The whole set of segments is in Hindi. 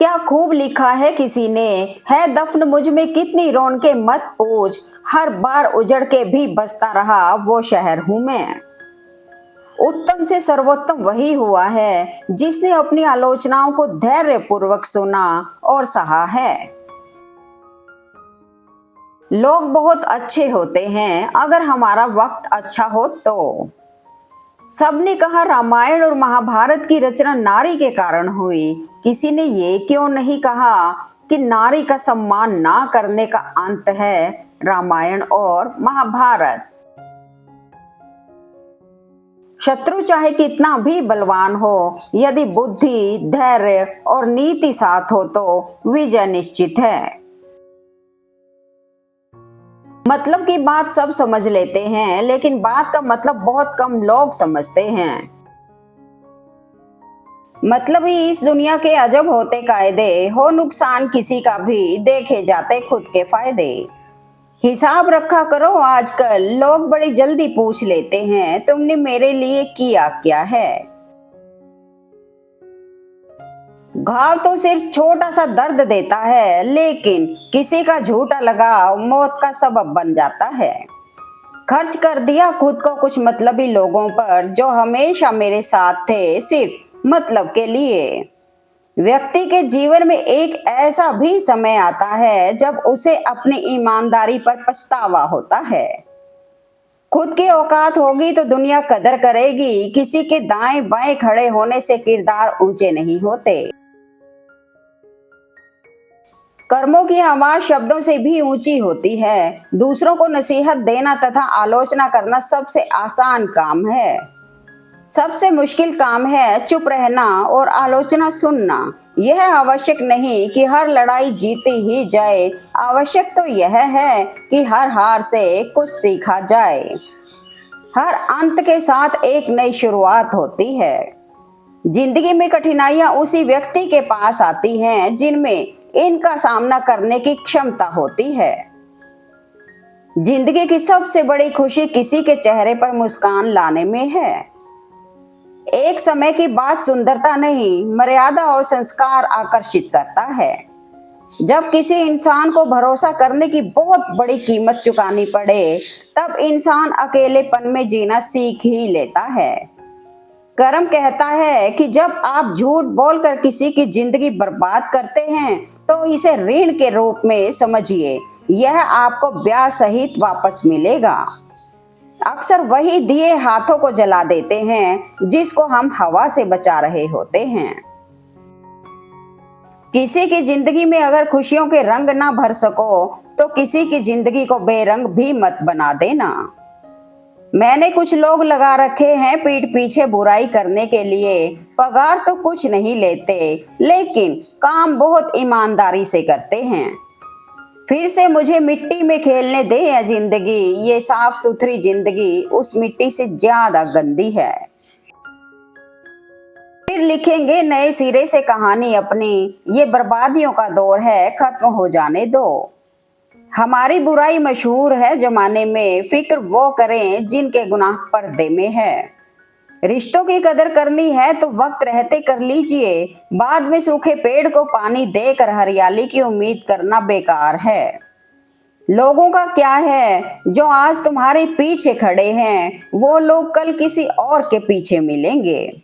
क्या खूब लिखा है किसी ने, है दफन मुझ में कितनी रौनकें मत पूछ, हर बार उजड़ के भी बसता रहा वो शहर हूं मैं। उत्तम से सर्वोत्तम वही हुआ है जिसने अपनी आलोचनाओं को धैर्य पूर्वक सुना और सहा है। लोग बहुत अच्छे होते हैं अगर हमारा वक्त अच्छा हो तो। सबने कहा रामायण और महाभारत की रचना नारी के कारण हुई, किसी ने ये क्यों नहीं कहा कि नारी का सम्मान ना करने का अंत है रामायण और महाभारत। शत्रु चाहे कितना भी बलवान हो, यदि बुद्धि, धैर्य और नीति साथ हो तो विजय निश्चित है। मतलब की बात सब समझ लेते हैं, लेकिन बात का मतलब बहुत कम लोग समझते हैं। मतलब ही इस दुनिया के अजब होते कायदे, हो नुकसान किसी का भी देखे जाते खुद के फायदे। हिसाब रखा करो, आजकल लोग बड़ी जल्दी पूछ लेते हैं तुमने मेरे लिए किया क्या है। घाव तो सिर्फ छोटा सा दर्द देता है, लेकिन किसी का झूठा लगाव मौत का सबब बन जाता है। खर्च कर दिया खुद को कुछ मतलबी लोगों पर जो हमेशा मेरे साथ थे सिर्फ मतलब के लिए। व्यक्ति के जीवन में एक ऐसा भी समय आता है जब उसे अपनी ईमानदारी पर पछतावा होता है। खुद की औकात होगी तो दुनिया कदर करेगी, किसी के दाएं बाएं खड़े होने से किरदार ऊंचे नहीं होते। कर्मों की आवाज शब्दों से भी ऊंची होती है। दूसरों को नसीहत देना तथा आलोचना करना सबसे आसान काम है। सबसे मुश्किल काम है चुप रहना और आलोचना सुनना। यह आवश्यक नहीं कि हर लड़ाई जीती ही जाए, आवश्यक तो यह है कि हर हार से कुछ सीखा जाए। हर अंत के साथ एक नई शुरुआत होती है। जिंदगी में कठिनाइयां उसी व्यक्ति के पास आती हैं जिनमें इनका सामना करने की क्षमता होती है। जिंदगी की सबसे बड़ी खुशी किसी के चेहरे पर मुस्कान लाने में है। एक समय की बात सुंदरता नहीं, मर्यादा और संस्कार आकर्षित करता है। जब किसी इंसान को भरोसा करने की बहुत बड़ी कीमत चुकानी पड़े, तब इंसान अकेलेपन में जीना सीख ही लेता है। कर्म कहता है कि जब आप झूठ बोलकर किसी की जिंदगी बर्बाद करते हैं तो इसे ऋण के रूप में समझिए, यह आपको ब्याज सहित वापस मिलेगा। अक्सर वही दिए हाथों को जला देते हैं जिसको हम हवा से बचा रहे होते हैं। किसी की जिंदगी में अगर खुशियों के रंग ना भर सको तो किसी की जिंदगी को बेरंग भी मत बना देना। मैंने कुछ लोग लगा रखे हैं पीठ पीछे बुराई करने के लिए, पगार तो कुछ नहीं लेते, लेकिन काम बहुत ईमानदारी से करते हैं। फिर से मुझे मिट्टी में खेलने दे यह जिंदगी, ये साफ सुथरी जिंदगी उस मिट्टी से ज्यादा गंदी है। फिर लिखेंगे नए सिरे से कहानी अपनी, ये बर्बादियों का दौर है, खत्म हो जाने दो। हमारी बुराई मशहूर है जमाने में, फिक्र वो करें जिनके गुनाह पर्दे में है। रिश्तों की कदर करनी है तो वक्त रहते कर लीजिए, बाद में सूखे पेड़ को पानी देकर हरियाली की उम्मीद करना बेकार है। लोगों का क्या है, जो आज तुम्हारे पीछे खड़े हैं वो लोग कल किसी और के पीछे मिलेंगे।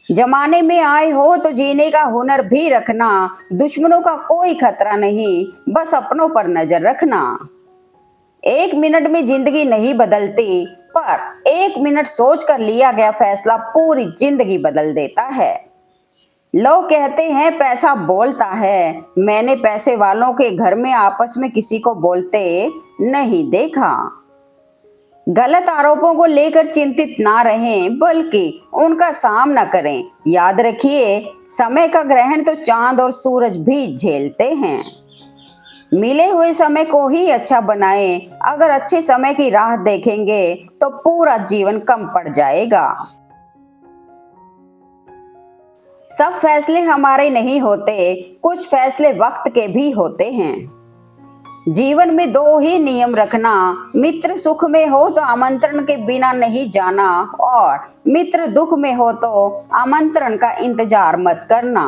जमाने में आए हो तो जीने का हुनर भी रखना, दुश्मनों का कोई खतरा नहीं, बस अपनों पर नजर रखना। एक मिनट में जिंदगी नहीं बदलती, पर एक मिनट सोच कर लिया गया फैसला पूरी जिंदगी बदल देता है। लोग कहते हैं पैसा बोलता है, मैंने पैसे वालों के घर में आपस में किसी को बोलते नहीं देखा। गलत आरोपों को लेकर चिंतित ना रहें, बल्कि उनका सामना करें। याद रखिए, समय का ग्रहण तो चांद और सूरज भी झेलते हैं। मिले हुए समय को ही अच्छा बनाएं, अगर अच्छे समय की राह देखेंगे तो पूरा जीवन कम पड़ जाएगा। सब फैसले हमारे नहीं होते, कुछ फैसले वक्त के भी होते हैं। जीवन में दो ही नियम रखना, मित्र सुख में हो तो आमंत्रण के बिना नहीं जाना, और मित्र दुख में हो तो आमंत्रण का इंतजार मत करना।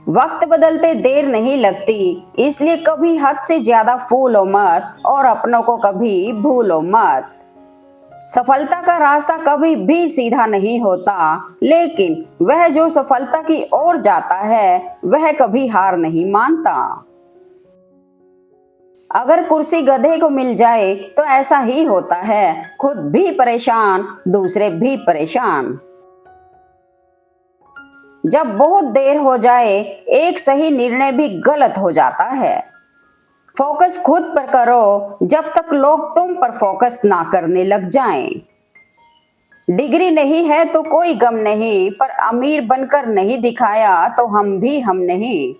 वक्त बदलते देर नहीं लगती, इसलिए कभी हद से ज्यादा फूलो मत और अपनों को कभी भूलो मत। सफलता का रास्ता कभी भी सीधा नहीं होता, लेकिन वह जो सफलता की ओर जाता है वह कभी हार नहीं मानता। अगर कुर्सी गधे को मिल जाए तो ऐसा ही होता है, खुद भी परेशान, दूसरे भी परेशान। जब बहुत देर हो जाए, एक सही निर्णय भी गलत हो जाता है। फोकस खुद पर करो जब तक लोग तुम पर फोकस ना करने लग जाएं। डिग्री नहीं है तो कोई गम नहीं, पर अमीर बनकर नहीं दिखाया तो हम भी हम नहीं।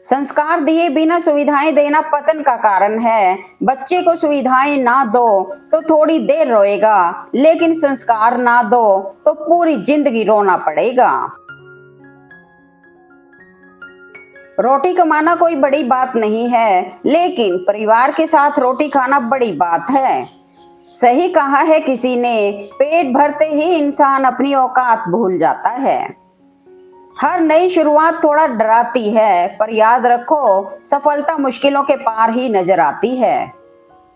संस्कार दिए बिना सुविधाएं देना पतन का कारण है। बच्चे को सुविधाएं ना दो तो थोड़ी देर रोएगा, लेकिन संस्कार ना दो तो पूरी जिंदगी रोना पड़ेगा। रोटी कमाना कोई बड़ी बात नहीं है, लेकिन परिवार के साथ रोटी खाना बड़ी बात है। सही कहा है किसी ने, पेट भरते ही इंसान अपनी औकात भूल जाता है। हर नई शुरुआत थोड़ा डराती है, पर याद रखो सफलता मुश्किलों के पार ही नजर आती है।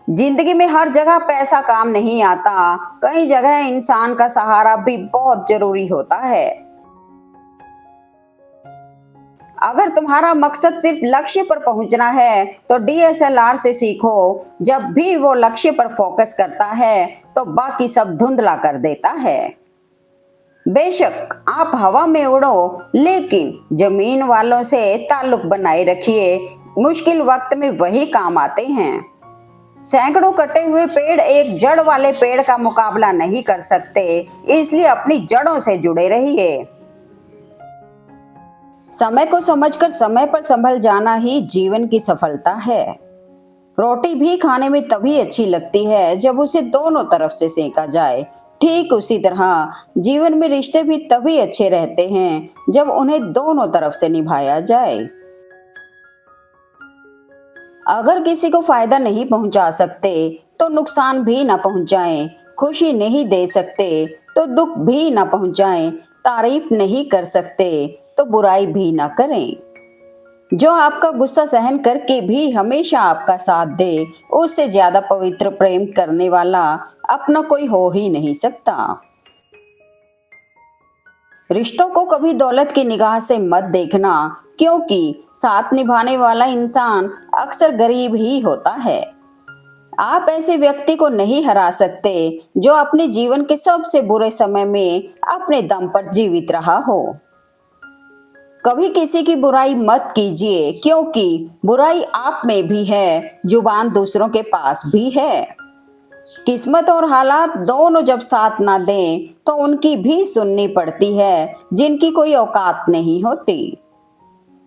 जिंदगी में हर जगह पैसा काम नहीं आता, कई जगह इंसान का सहारा भी बहुत जरूरी होता है। अगर तुम्हारा मकसद सिर्फ लक्ष्य पर पहुंचना है तो DSLR से सीखो। जब भी वो लक्ष्य पर फोकस करता है तो बाकी सब धुंधला कर देता है। बेशक आप हवा में उड़ो, लेकिन जमीन वालों से ताल्लुक बनाए रखिए। मुश्किल वक्त में वही काम आते हैं। सैकड़ों कटे हुए पेड़ एक जड़ वाले पेड़ का मुकाबला नहीं कर सकते, इसलिए अपनी जड़ों से जुड़े रहिए। समय को समझकर समय पर संभल जाना ही जीवन की सफलता है। रोटी भी खाने में तभी अच्छी लगती है जब उसे दोनों तरफ से सेका जाए। ठीक उसी तरह जीवन में रिश्ते भी तभी अच्छे रहते हैं जब उन्हें दोनों तरफ से निभाया जाए। अगर किसी को फायदा नहीं पहुंचा सकते तो नुकसान भी ना पहुंचाएं। खुशी नहीं दे सकते तो दुख भी ना पहुंचाएं। तारीफ नहीं कर सकते तो बुराई भी ना करें। जो आपका गुस्सा सहन करके भी हमेशा आपका साथ दे, उससे ज्यादा पवित्र प्रेम करने वाला अपना कोई हो ही नहीं सकता। रिश्तों को कभी दौलत की निगाह से मत देखना, क्योंकि साथ निभाने वाला इंसान अक्सर गरीब ही होता है। आप ऐसे व्यक्ति को नहीं हरा सकते जो अपने जीवन के सबसे बुरे समय में अपने दम पर जीवित रहा हो। कभी किसी की बुराई मत कीजिए, क्योंकि बुराई आप में भी है, जुबान दूसरों के पास भी है। किस्मत और हालात दोनों जब साथ ना दें तो उनकी भी सुननी पड़ती है जिनकी कोई औकात नहीं होती।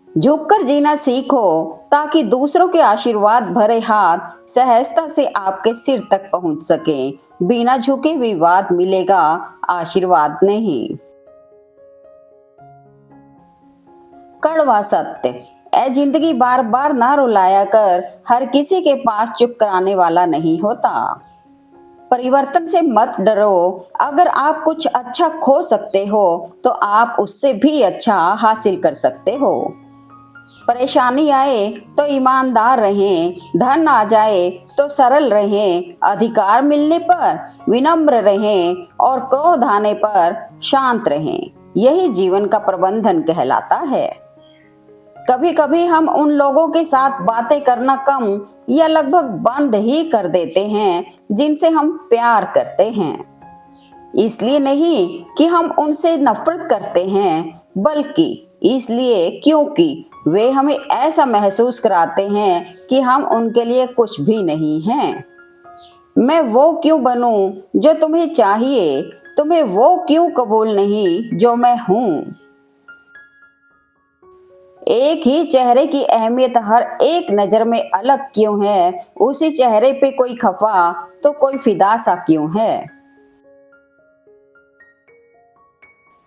झुककर जीना सीखो ताकि दूसरों के आशीर्वाद भरे हाथ सहजता से आपके सिर तक पहुंच सके। बिना झुके विवाद मिलेगा, आशीर्वाद नहीं। कड़वा सत्य, ए जिंदगी बार बार ना रुलाया कर, हर किसी के पास चुप कराने वाला नहीं होता। परिवर्तन से मत डरो, अगर आप कुछ अच्छा खो सकते हो तो आप उससे भी अच्छा हासिल कर सकते हो। परेशानी आए तो ईमानदार रहें, धन आ जाए तो सरल रहें, अधिकार मिलने पर विनम्र रहें और क्रोध आने पर शांत रहें। यही जीवन का प्रबंधन कहलाता है। कभी कभी हम उन लोगों के साथ बातें करना कम या लगभग बंद ही कर देते हैं जिनसे हम प्यार करते हैं। इसलिए नहीं कि हम उनसे नफरत करते हैं, बल्कि इसलिए क्योंकि वे हमें ऐसा महसूस कराते हैं कि हम उनके लिए कुछ भी नहीं हैं। मैं वो क्यों बनूं जो तुम्हें चाहिए, तुम्हें वो क्यों कबूल नहीं जो मैं हूं। एक ही चेहरे की अहमियत हर एक नजर में अलग क्यों है, उसी चेहरे पे कोई खफा तो कोई फिदा सा क्यों है।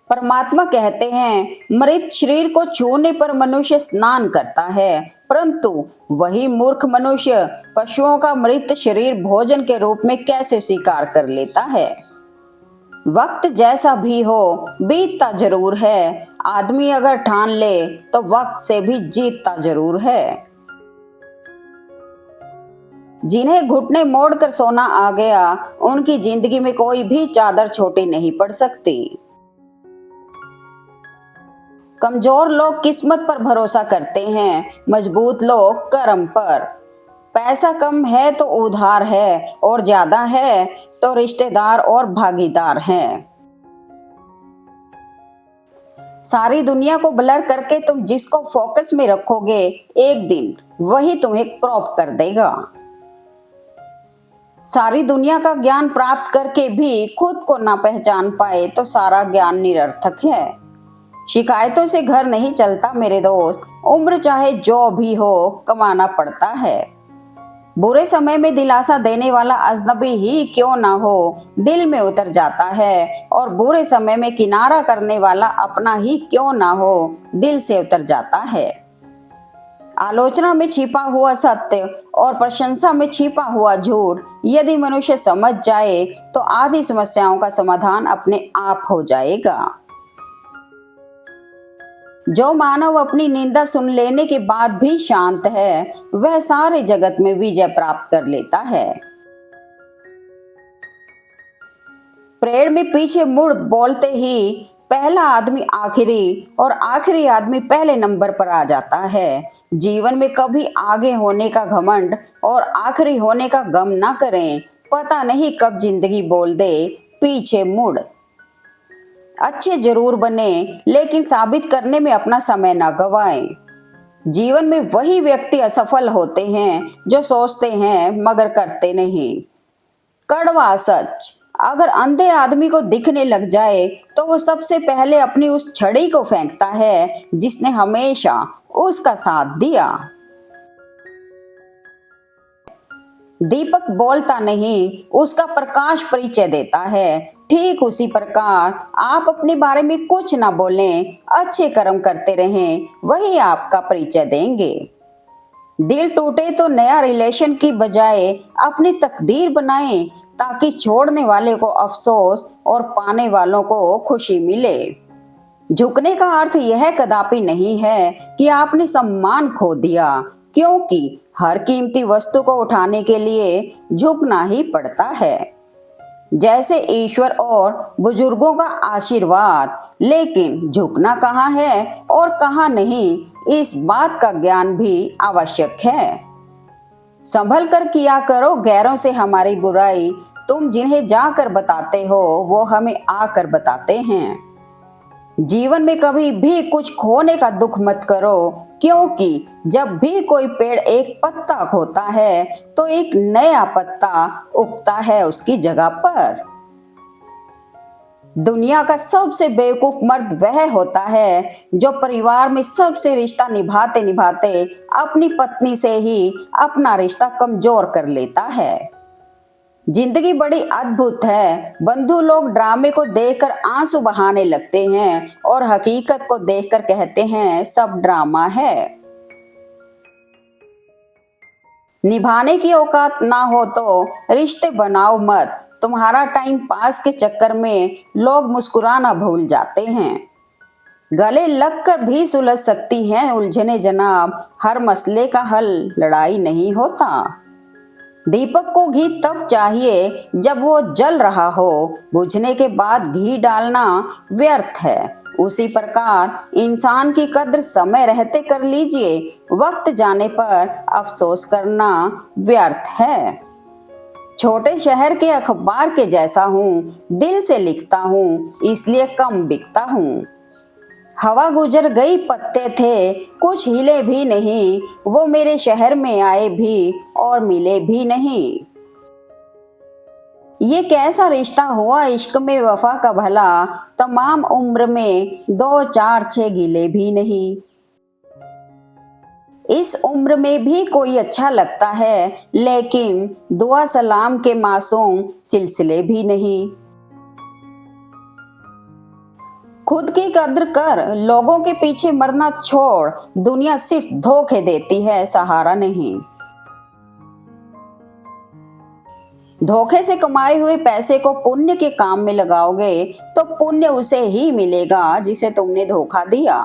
परमात्मा कहते हैं मृत शरीर को छूने पर मनुष्य स्नान करता है, परंतु वही मूर्ख मनुष्य पशुओं का मृत शरीर भोजन के रूप में कैसे स्वीकार कर लेता है। वक्त जैसा भी हो बीतता जरूर है। आदमी अगर ठान ले तो वक्त से भी जीतता जरूर है। जिन्हें घुटने मोड़कर सोना आ गया, उनकी जिंदगी में कोई भी चादर छोटी नहीं पड़ सकती। कमजोर लोग किस्मत पर भरोसा करते हैं, मजबूत लोग कर्म पर। पैसा कम है तो उधार है, और ज्यादा है तो रिश्तेदार और भागीदार हैं। सारी दुनिया को ब्लर करके तुम जिसको फोकस में रखोगे, एक दिन वही तुम्हें क्रॉप कर देगा। सारी दुनिया का ज्ञान प्राप्त करके भी खुद को ना पहचान पाए तो सारा ज्ञान निरर्थक है। शिकायतों से घर नहीं चलता मेरे दोस्त, उम्र चाहे जो भी हो कमाना पड़ता है। बुरे समय में दिलासा देने वाला अजनबी ही क्यों ना हो दिल में उतर जाता है, और बुरे समय में किनारा करने वाला अपना ही क्यों ना हो दिल से उतर जाता है। आलोचना में छिपा हुआ सत्य और प्रशंसा में छिपा हुआ झूठ यदि मनुष्य समझ जाए तो आधी समस्याओं का समाधान अपने आप हो जाएगा। जो मानव अपनी निंदा सुन लेने के बाद भी शांत है, वह सारे जगत में विजय प्राप्त कर लेता है। परेड में पीछे मुड़ बोलते ही पहला आदमी आखिरी और आखिरी आदमी पहले नंबर पर आ जाता है। जीवन में कभी आगे होने का घमंड और आखिरी होने का गम ना करें, पता नहीं कब जिंदगी बोल दे पीछे मुड़। अच्छे जरूर बने, लेकिन साबित करने में अपना समय ना गवाएं। जीवन में वही व्यक्ति असफल होते हैं जो सोचते हैं मगर करते नहीं। कड़वा सच, अगर अंधे आदमी को दिखने लग जाए तो वो सबसे पहले अपनी उस छड़ी को फेंकता है जिसने हमेशा उसका साथ दिया। दीपक बोलता नहीं, उसका प्रकाश परिचय देता है। ठीक उसी प्रकार आप अपने बारे में कुछ ना बोलें, अच्छे कर्म करते रहें, वही आपका परिचय देंगे। दिल टूटे तो नया रिलेशन की बजाय अपनी तकदीर बनाएं, ताकि छोड़ने वाले को अफसोस और पाने वालों को खुशी मिले। झुकने का अर्थ यह कदापि नहीं है कि आपने सम्मान खो दिया, क्योंकि हर कीमती वस्तु को उठाने के लिए झुकना ही पड़ता है, जैसे ईश्वर और बुजुर्गों का आशीर्वाद। लेकिन झुकना कहाँ है और कहाँ नहीं, इस बात का ज्ञान भी आवश्यक है। संभल कर किया करो गैरों से हमारी बुराई, तुम जिन्हें जाकर बताते हो वो हमें आकर बताते हैं। जीवन में कभी भी कुछ खोने का दुख मत करो, क्योंकि जब भी कोई पेड़ एक पत्ता खोता है तो एक नया पत्ता उगता है उसकी जगह पर। दुनिया का सबसे बेवकूफ मर्द वह होता है जो परिवार में सबसे रिश्ता निभाते निभाते अपनी पत्नी से ही अपना रिश्ता कमजोर कर लेता है। जिंदगी बड़ी अद्भुत है। बंधु लोग ड्रामे को देखकर आंसू बहाने लगते हैं और हकीकत को देखकर कहते हैं सब ड्रामा है। निभाने की औकात ना हो तो रिश्ते बनाओ मत। तुम्हारा टाइम पास के चक्कर में लोग मुस्कुराना भूल जाते हैं। गले लगकर भी सुलझ सकती हैं उलझने जनाब, हर मसले का हल लड़ाई नहीं होता। दीपक को घी तब चाहिए जब वो जल रहा हो, बुझने के बाद घी डालना व्यर्थ है। उसी प्रकार इंसान की कद्र समय रहते कर लीजिए, वक्त जाने पर अफसोस करना व्यर्थ है। छोटे शहर के अखबार के जैसा हूँ, दिल से लिखता हूँ इसलिए कम बिकता हूँ। हवा गुजर गई पत्ते थे कुछ हिले भी नहीं, वो मेरे शहर में आए भी और मिले भी नहीं। ये कैसा रिश्ता हुआ इश्क में वफा का भला, तमाम उम्र में 2 4 6 गिले भी नहीं। इस उम्र में भी कोई अच्छा लगता है, लेकिन दुआ सलाम के मासूम सिलसिले भी नहीं। खुद की कद्र कर, लोगों के पीछे मरना छोड़। दुनिया सिर्फ धोखे देती है, सहारा नहीं। धोखे से कमाए हुए पैसे को पुण्य के काम में लगाओगे तो पुण्य उसे ही मिलेगा जिसे तुमने धोखा दिया।